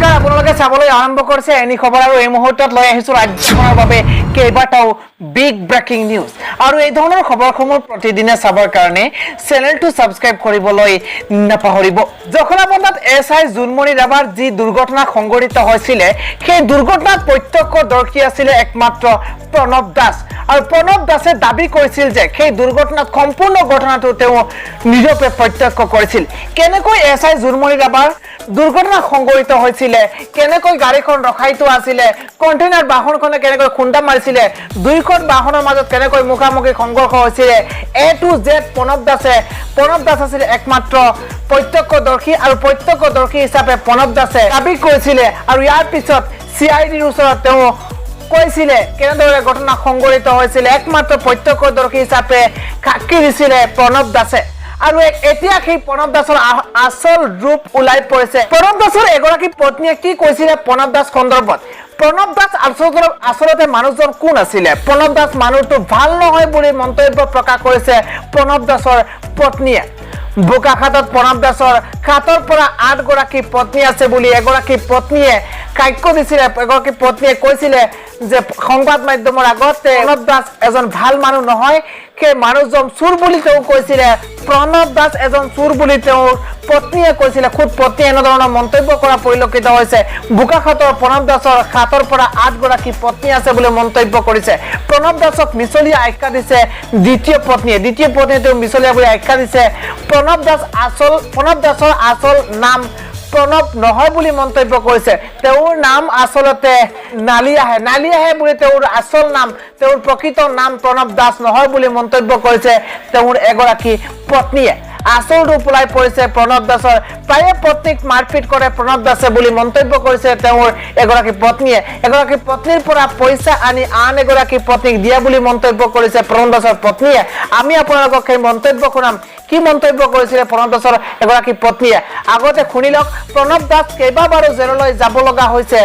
নমস্কাৰ আপোনালোকে চাবলৈ আৰম্ভ কৰিছে এনি খবৰ আৰু এই মুহূৰ্তত লৈ আহিছো ৰাজ্যখনৰ বাবে কেইবাটাও বিগ ব্ৰেকিং নিউজ আৰু এই ধৰণৰ খবৰসমূহ প্ৰতিদিনে চাবৰ কাৰণে চেনেলটো সাবস্ক্ৰাইব কৰিবলৈ নাপাহৰিব জখলাবন্দাত এসআই জুনমণি ৰাভাৰ যি দুৰ্ঘটনা সংঘটিত হৈছিল সেই দুৰ্ঘটনাত প্ৰত্যক্ষদৰ্শী আছিল একমাত্ৰ প্ৰণৱ দাস আৰু প্ৰণৱ দাসে দাবী কৰিছিল যে সেই দুৰ্ঘটনাত সম্পূৰ্ণ ঘটনাটো তেওঁ নিজে প্ৰত্যক্ষ কৰিছিল কেনেকৈ এসআই জুনমণি ৰাভাৰ দুৰ্ঘটনা সংঘটিত হৈছিল কেনেকৈ গাড়ীখন ৰখাইতো আছিল কন্টেইনাৰ বাহনখনে কেনেকৈ খুন্দা মাৰিছিল দুইখন বাহনৰ মাজত কেনেকৈ মুখামুখি সংঘৰ্ষ হৈছিল এ টু জেড প্ৰণৱ দাস আছিল একমাত্ৰ প্ৰত্যক্ষদৰ্শী আৰু প্ৰত্যক্ষদৰ্শী হিচাপে প্ৰণৱ দাসে দাবী কৰিছিল আৰু ইয়াৰ পিছত সিআইডিৰ ওচৰত তেওঁ কৈছিল কেনেদৰে ঘটনা সংঘটিত হৈছিল একমাত্ৰ প্ৰত্যক্ষদৰ্শী হিচাপে সাক্ষী দিছিল প্ৰণৱ দাসে আৰু এতিয়া সেই প্ৰণৱ দাসৰ আসল ৰূপ ওলাই পৰিছে প্ৰণৱ দাসৰ এগৰাকী পত্নীয়ে কি কৈছিল প্ৰণৱ দাস সন্দৰ্ভত প্ৰণৱ দাস আসলতে মানুহজন কোন আছিল প্ৰণৱ দাস মানুহটো ভাল নহয় বুলি মন্তব্য প্ৰকাশ কৰিছে প্ৰণৱ দাসৰ পত্নীয়ে বোকাখাতত প্ৰণৱ দাসৰ 7 পৰা 8 গৰাকী পত্নী আছে বুলি এগৰাকী পত্নীয়ে সাক্ষ্য দিছিল এগৰাকী পত্নীয়ে কৈছিল যে সংবাদ মাধ্যমৰ আগতে প্ৰণৱ দাস এজন ভাল মানুহ নহয় সেই মানুহজন চুৰ বুলি তেওঁ কৈছিল প্ৰণৱ দাস এজন চুৰ বুলি তেওঁৰ পত্নীয়ে কৈছিল খুদ পত্নী এনেধৰণৰ মন্তব্য কৰা পৰিলক্ষিত হৈছে বোকাখাতৰ প্ৰণৱ দাসৰ 7 পৰা 8 গৰাকী পত্নী আছে বুলি মন্তব্য কৰিছে প্ৰণৱ দাসক মিছলীয়া আখ্যা দিছে দ্বিতীয় পত্নীয়ে তেওঁ মিছলীয়া বুলি আখ্যা দিছে প্ৰণৱ দাসৰ আসল নাম প্ৰণৱ নহয় বুলি মন্তব্য কৰিছে তেওঁৰ নাম আসলতে নালিয়াহে বুলি তেওঁৰ আসল নাম তেওঁৰ প্ৰকৃত নাম প্ৰণৱ দাস নহয় বুলি মন্তব্য কৰিছে তেওঁৰ এগৰাকী পত্নীয়ে আসল ৰূপ ওলাই পৰিছে প্ৰণৱ দাসৰ প্ৰায়ে পত্নীক মাৰপিট কৰে প্ৰণৱ দাসে বুলি মন্তব্য কৰিছে তেওঁৰ এগৰাকী পত্নীৰ পৰা পইচা আনি আন এগৰাকী পত্নীক দিয়া বুলি মন্তব্য কৰিছে প্ৰণৱ দাসৰ পত্নীয়ে আমি আপোনালোকক সেই মন্তব্য শুনাম কি মন্তব্য কৰিছিল প্ৰণৱ দাসৰ এগৰাকী পত্নীয়ে আগতে শুনিলক প্ৰণৱ দাস কেইবাবাৰো জেললৈ যাব লগা হৈছে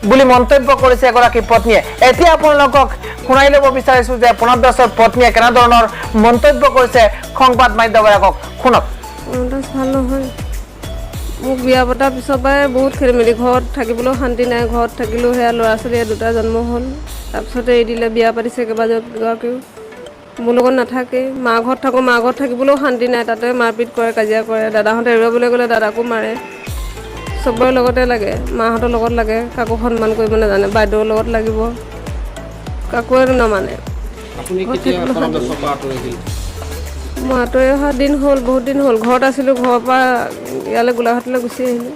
বুলি মন্তব্য কৰিছে এগৰাকী পত্নীয়ে এতিয়া আপোনালোকক শুনাই ল'ব বিচাৰিছো যে প্ৰণৱ দাসৰ পত্নীয়ে কেনে ধৰণৰ মন্তব্য কৰিছে সংবাদ মাধ্যমৰ আগত শুনক দাস ভাল নহয় মোক বিয়া পতাৰ পিছৰ পৰাই বহুত খেলিমেলি ঘৰত থাকিবলৈও শান্তি নাই ঘৰত থাকিলেও সেয়া ল'ৰা ছোৱালী দুটা জন্ম হ'ল তাৰপিছতে এৰি দিলে বিয়া পাতিছে কেইবাগৰাকীও মোৰ লগত নাথাকে মা ঘৰত থাকোঁ মা ঘৰত থাকিবলৈও শান্তি নাই তাতে মাৰপিট কৰে কাজিয়া কৰে দাদাহঁতে এৰুৱাবলৈ গ'লে দাদাকো মাৰে চবৰে লগতে লাগে মাহঁতৰ লগত লাগে কাকো সন্মান কৰিব নাজানে বাইদেউৰ লগত লাগিব কাকোৱে নামানে মই আঁতৰি অহা দিন হ'ল বহুত দিন হ'ল ঘৰত আছিলোঁ ঘৰৰ পৰা ইয়ালৈ গোলাঘাটলৈ গুচি আহিলোঁ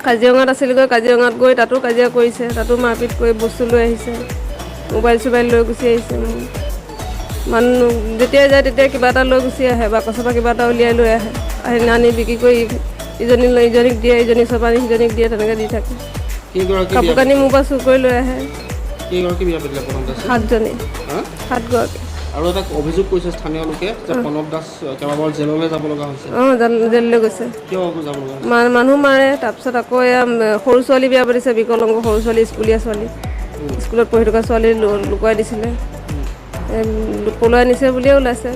কাজিৰঙাত আছিলগৈ কাজিৰঙাত গৈ তাতো কাজিয়া কৰিছে তাতো মাৰপিট কৰি বস্তু লৈ আহিছে মোবাইল চোবাইল লৈ গুচি আহিছে মানুহ যেতিয়াই যায় তেতিয়া কিবা এটা লৈ গুচি আহে বাকচৰ পৰা কিবা এটা উলিয়াই লৈ আহি আনি বিক্ৰী কৰি ইজনীক দিয়ে ইজনী চব আনি সিজনীক দিয়ে তেনেকৈ দি থাকে কাপোৰ কানি মোৰ পৰা চুৰ কৰি লৈ আহে 7জনী 7গৰাকী আৰু এটা অভিযোগ কৰিছে স্থানীয় লোকে যে প্ৰণৱ দাস কেইবাবাৰ জেললৈ যাব লগা হৈছে জেললৈ গৈছে কিয় যাব লগা মানুহ মাৰে তাৰপিছত আকৌ এয়া সৰু ছোৱালী বিয়া পাতিছে বিকলাংগ সৰু ছোৱালী স্কুলীয়া ছোৱালী স্কুলত পঢ়ি থকা ছোৱালী লুকুৱাই দিছিলে পলুৱাই নিছে বুলিয়ে ওলাইছে